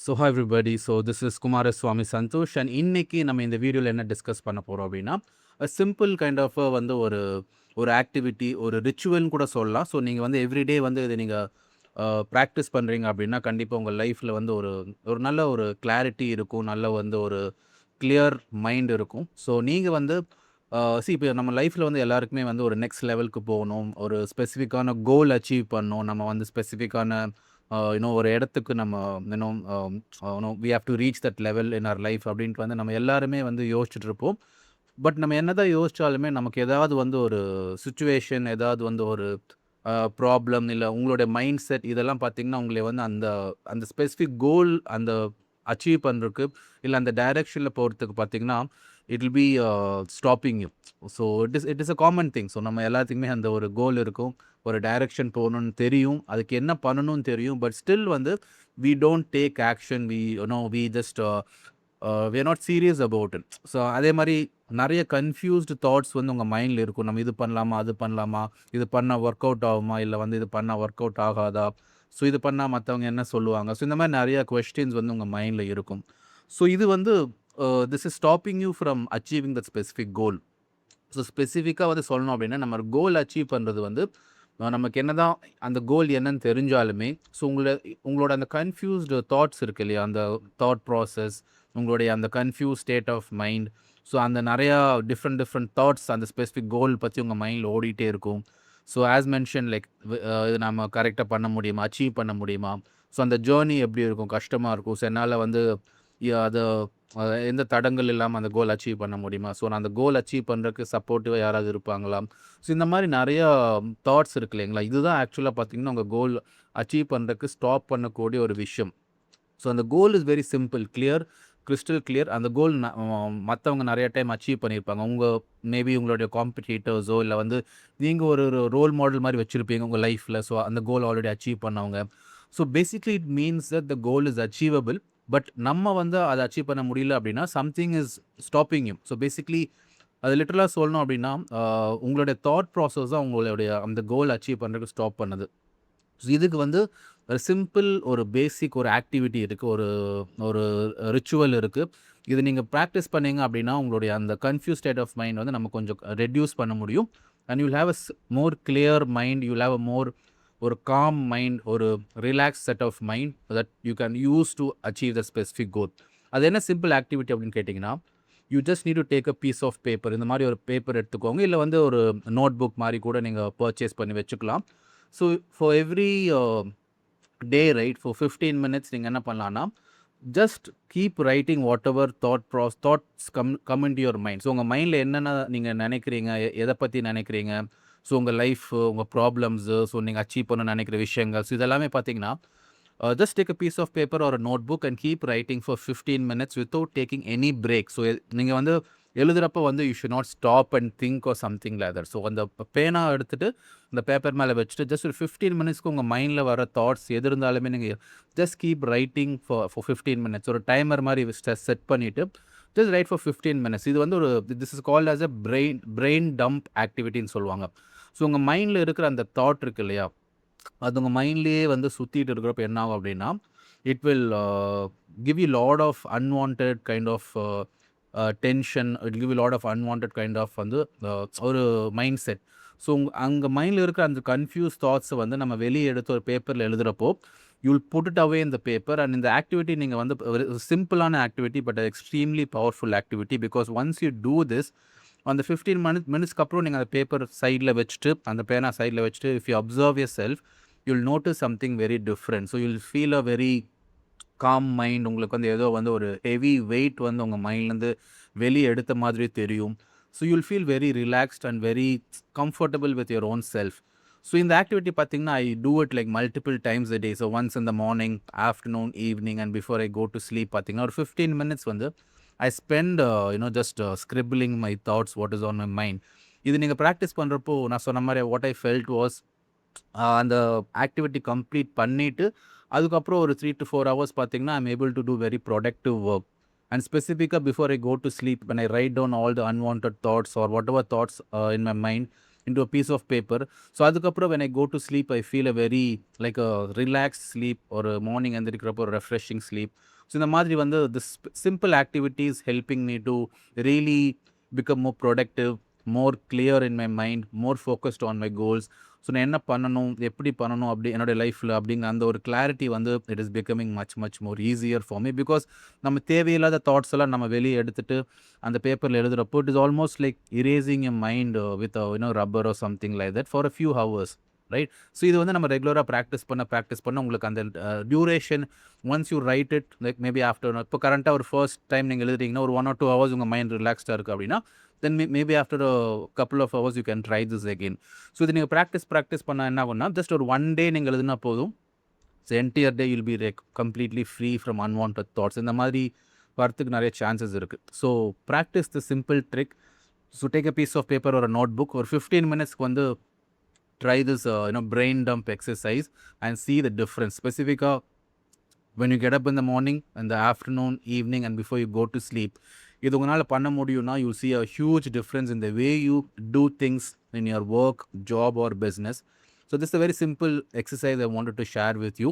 So hi everybody. So this is Kumaraswamy Santosh and இன்னைக்கு நம்ம இந்த வீடியோல என்ன டிஸ்கஸ் பண்ண போறோம் அப்படின்னா a simple kind of வந்து ஒரு ஆக்டிவிட்டி ஒரு ரிச்சுவல்னு கூட சொல்லலாம். ஸோ நீங்கள் வந்து எவ்ரிடே வந்து இதை நீங்கள் ப்ராக்டிஸ் பண்ணுறீங்க அப்படின்னா கண்டிப்பாக உங்கள் லைஃப்பில் வந்து ஒரு ஒரு நல்ல ஒரு கிளாரிட்டி இருக்கும், நல்ல வந்து ஒரு கிளியர் மைண்ட் இருக்கும். ஸோ நீங்கள் வந்து இப்போ நம்ம லைஃப்பில் வந்து எல்லாருக்குமே வந்து ஒரு நெக்ஸ்ட் லெவலுக்கு போகணும், ஒரு ஸ்பெசிஃபிக்கான கோல் அச்சீவ் பண்ணணும், நம்ம வந்து ஸ்பெசிஃபிக்கான இன்னும் ஒரு இடத்துக்கு நம்ம இன்னும் we have to reach that level in our life அப்படின்ட்டு வந்து நம்ம எல்லாருமே வந்து யோசிச்சுட்டு இருப்போம். பட் நம்ம என்னதான் யோசிச்சாலுமே நமக்கு ஏதாவது வந்து ஒரு சுச்சுவேஷன், ஏதாவது வந்து ஒரு ப்ராப்ளம், இல்லை உங்களுடைய மைண்ட் செட் இதெல்லாம் பார்த்தீங்கன்னா உங்களை வந்து அந்த அந்த ஸ்பெசிஃபிக் கோல் அந்த அச்சீவ் பண்ணுறதுக்கு இல்லை அந்த டைரெக்ஷனில் போகிறதுக்கு பார்த்தீங்கன்னா it will be stopping you. So it is a common thing. So நம்ம எல்லாத்துக்குமே அந்த ஒரு கோல் இருக்கும், ஒரு டைரெக்ஷன் போகணும்னு தெரியும், அதுக்கு என்ன பண்ணணும்னு தெரியும். பட் ஸ்டில் வந்து we don't take action, we just we are not serious about it. So அதே மாதிரி நிறைய கன்ஃபியூஸ்டு தாட்ஸ் வந்து உங்கள் மைண்டில் இருக்கும். நம்ம இது பண்ணலாமா, அது பண்ணலாமா, இது பண்ணால் ஒர்க் அவுட் ஆகுமா, இல்லை வந்து இது பண்ணால் ஒர்க் அவுட் ஆகாதா, ஸோ இது பண்ணால் மற்றவங்க என்ன சொல்லுவாங்க, ஸோ இந்த மாதிரி நிறைய கொஸ்டின்ஸ் வந்து உங்கள் மைண்டில் இருக்கும். ஸோ இது வந்து this is stopping you from achieving the specific goal. So ஸ்பெசிஃபிக்காக வந்து சொல்லணும் அப்படின்னா நம்ம கோல் அச்சீவ் பண்ணுறது வந்து நமக்கு என்னதான் அந்த கோல் என்னன்னு தெரிஞ்சாலுமே, ஸோ உங்களோட அந்த கன்ஃபியூஸ்டு தாட்ஸ் இருக்கு இல்லையா, அந்த தாட் ப்ராசஸ், உங்களுடைய அந்த confuse state of mind, so அந்த நிறையா டிஃப்ரெண்ட் தாட்ஸ் அந்த ஸ்பெசிஃபிக் கோல் பற்றி உங்கள் மைண்டில் ஓடிட்டே இருக்கும். ஸோ ஆஸ் மென்ஷன் லைக் இது நம்ம கரெக்டாக பண்ண முடியுமா, அச்சீவ் பண்ண முடியுமா, ஸோ அந்த ஜேர்னி எப்படி இருக்கும், கஷ்டமாக இருக்கும், ஸோ என்னால் வந்து அதை எந்த தடங்கள் இல்லாமல் அந்த கோல் அச்சீவ் பண்ண முடியுமா, ஸோ நான் அந்த கோல் அச்சீவ் பண்ணுறதுக்கு சப்போர்ட்டிவாக யாராவது இருப்பாங்களா, ஸோ இந்த மாதிரி நிறையா தாட்ஸ் இருக்கு இல்லைங்களா. இதுதான் ஆக்சுவலாக பார்த்தீங்கன்னா உங்கள் கோல் அச்சீவ் பண்ணுறதுக்கு ஸ்டாப் பண்ணக்கூடிய ஒரு விஷயம். ஸோ அந்த goal is very simple, clear, crystal clear. அந்த கோல் மற்றவங்க நிறைய டைம் அச்சீவ் பண்ணியிருப்பாங்க. மேபி உங்களுடைய காம்படிட்டர்ஸோ இல்லை வந்து நீங்கள் ஒரு ரோல் மாடல் மாதிரி வச்சுருப்பீங்க உங்கள் லைஃப்பில். ஸோ அந்த கோல் ஆல்ரெடி அச்சீவ் பண்ணவங்க. So basically it means that the goal is achievable. But நம்ம வந்து அதை அச்சீவ் பண்ண முடியல அப்படின்னா something is stopping you. So basically அது லிட்டரலாக சொல்லணும் அப்படின்னா உங்களுடைய தாட் ப்ராசஸ் தான் உங்களுடைய அந்த கோல் அச்சீவ் பண்ணுறதுக்கு ஸ்டாப் பண்ணுது. ஸோ இதுக்கு வந்து ஒரு சிம்பிள் ஒரு பேசிக் ஒரு ஆக்டிவிட்டி இருக்குது, ஒரு ஒரு ரிச்சுவல் இருக்குது. இது நீங்கள் ப்ராக்டிஸ் பண்ணீங்க அப்படின்னா உங்களுடைய அந்த கன்ஃபியூஸ் ஸ்டேட் ஆஃப் மைண்ட் வந்து நம்ம கொஞ்சம் ரெடியூஸ் பண்ண முடியும். And you will have more clear mind, you will have ஒரு காம் மைண்ட், ஒரு relax set of mind that you can use to achieve the specific goal. அது என்ன சிம்பிள் ஆக்டிவிட்டி அப்படின்னு கேட்டிங்கன்னா, you just need to take a piece of paper. இந்த மாதிரி ஒரு paper எடுத்துக்கோங்க, இல்லை வந்து ஒரு நோட் புக் மாதிரி கூட நீங்கள் பர்ச்சேஸ் பண்ணி வச்சுக்கலாம். So for every day right for 15 minutes நீங்கள் என்ன பண்ணலான்னா, just keep writing what ever thoughts come in to your mind. So உங்கள் மைண்டில் என்னென்ன நீங்கள் நினைக்கிறீங்க, எதை பற்றி நினைக்கிறீங்க, ஸோ உங்கள் லைஃப், உங்கள் ப்ராப்ளம்ஸு, ஸோ நீங்கள் அச்சீவ் பண்ண நினைக்கிற விஷயங்கள், ஸோ இதெல்லாமே பார்த்தீங்கன்னா just take a piece of paper or a notebook and keep writing for 15 minutes without taking any break. So நீங்கள் வந்து எழுதுகிறப்ப வந்து you should not stop and think R something like that. So அந்த பேனா எடுத்துகிட்டு இந்த paper மேலே வச்சுட்டு just ஒரு 15 மினிட்ஸ்க்கு உங்கள் மைண்டில் வர தாட்ஸ் எது இருந்தாலுமே நீங்கள் just keep writing for 15 minutes. ஒரு டைமர் மாதிரி செட் பண்ணிவிட்டு ஜஸ்ட் ரைட் ஃபார் 15 மினிட்ஸ். இது வந்து ஒரு this is called as a brain dump ஆக்டிவிட்டின்னு சொல்லுவாங்க. ஸோ உங்கள் மைண்டில் இருக்கிற அந்த தாட் இருக்கு இல்லையா, அது உங்கள் மைண்ட்லேயே வந்து சுற்றிட்டு இருக்கிறப்ப என்ன ஆகும் அப்படின்னா, it will give you lot of unwanted kind of tension, it give you lot of unwanted kind of வந்து ஒரு மைண்ட் செட். ஸோ அங்கே மைண்டில் இருக்கிற அந்த கன்ஃபியூஸ் தாட்ஸை வந்து நம்ம வெளியே எடுத்து ஒரு பேப்பரில் எழுதுகிறப்போ you will put it away இந்த பேப்பர். அண்ட் இந்த ஆக்டிவிட்டி நீங்கள் வந்து சிம்பிளான activity but extremely powerful activity. Because once you do this அந்த 15 மினிட்ஸ்க்கு அப்புறம் நீங்கள் அந்த பேப்பர் சைடில் வச்சுட்டு, அந்த பேனா சைடில் வச்சுட்டு, if you observe your self you will notice something very different. So you will feel a very com mind. உங்களுக்கு வந்து ஏதோ வந்து ஒரு ஹெவி வெயிட் வந்து உங்கள் மைண்ட்லேருந்து வெளியே எடுத்த மாதிரி தெரியும். So you will feel very relaxed and very comfortable with your own self. So இந்த ஆக்டிவிட்டி பார்த்தீங்கன்னா I do it like multiple times a day. So once in the morning, afternoon, evening and before I go to sleep பார்த்தீங்கன்னா ஒரு 15 minutes வந்து I spend just scribbling my thoughts what is on my mind. இது நீங்கள் practice பண்ணுறப்போ நான் சொன்ன மாதிரி what I felt was அந்த ஆக்டிவிட்டி கம்ப்ளீட் பண்ணிவிட்டு அதுக்கப்புறம் ஒரு 3 to 4 hours பார்த்தீங்கன்னா I'm able to do very productive work. And ஸ்பெசிஃபிக்காக before I go to sleep when I write down all the unwanted thoughts or whatever thoughts in my mind, into a piece of paper. So அதுக்கப்புறம் when I go to sleep, I feel a very like a relaxed sleep or a morning எந்திரிக்கிறப்போ refreshing sleep. So இந்த மாதிரி வந்து this simple activities helping me to really become more productive, more clear in my mind, more focused on my goals. So நான் என்ன பண்ணணும், எப்படி பண்ணணும், அப்படி என்னோடய லைஃப்பில் அப்படிங்கிற அந்த ஒரு கிளாரிட்டி வந்து it is becoming much more easier for me. Because நம்ம தேவையில்லாத தாட்ஸ் எல்லாம் நம்ம வெளியே எடுத்துட்டு அந்த பேப்பரில் எழுதுகிறப்போ it is almost like erasing a mind with rubber or something like that for a few hours, right? So இது வந்து நம்ம ரெகுலராக ப்ராக்டிஸ் பண்ண உங்களுக்கு அந்த duration once you write it like maybe after இப்போ கரண்ட்டாக ஒரு ஃபர்ஸ்ட் டைம் நீங்கள் எழுதுறீங்கன்னா ஒரு 1 or 2 hours உங்கள் மைண்ட் ரிலாக்ஸ்டாக இருக்குது அப்படின்னா then maybe after a couple of hours you can try this again. So இது நீங்கள் ப்ராக்டிஸ் பண்ண என்ன ஆகும்னா ஜஸ்ட் ஒரு 1 day நீங்கள் எழுதுனா போதும். So entire day you'll be like completely free from unwanted thoughts. இந்த மாதிரி வரத்துக்கு நிறைய சான்சஸ் இருக்குது. So practice the simple trick. So take a piece of paper ஒரு நோட் புக், ஒரு 15 minutesக்கு வந்து try this brain dump exercise and see the difference. Specifically when you get up in the morning, in the afternoon, evening and before you go to sleep, இது உங்களால் பண்ண முடியும்னா you see a huge difference in the way you do things in your work, job or business. So this is a very simple exercise I wanted to share with you.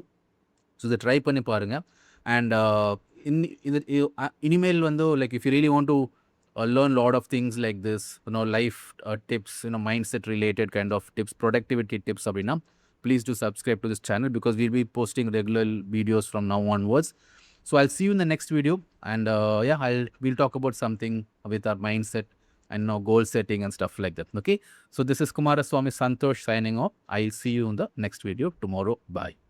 So இதை try பண்ணி பாருங்கள். And இனிமேல் வந்து like if you really want to learn a lot of things like this, life tips, mindset related kind of tips, productivity tips அப்படின்னா please do subscribe to this channel because we'll be posting regular videos from now onwards. So I'll see you in the next video, and we'll talk about something with our mindset and goal setting and stuff like that. Okay, so this is Kumaraswamy Santosh signing off. I'll see you in the next video tomorrow. Bye.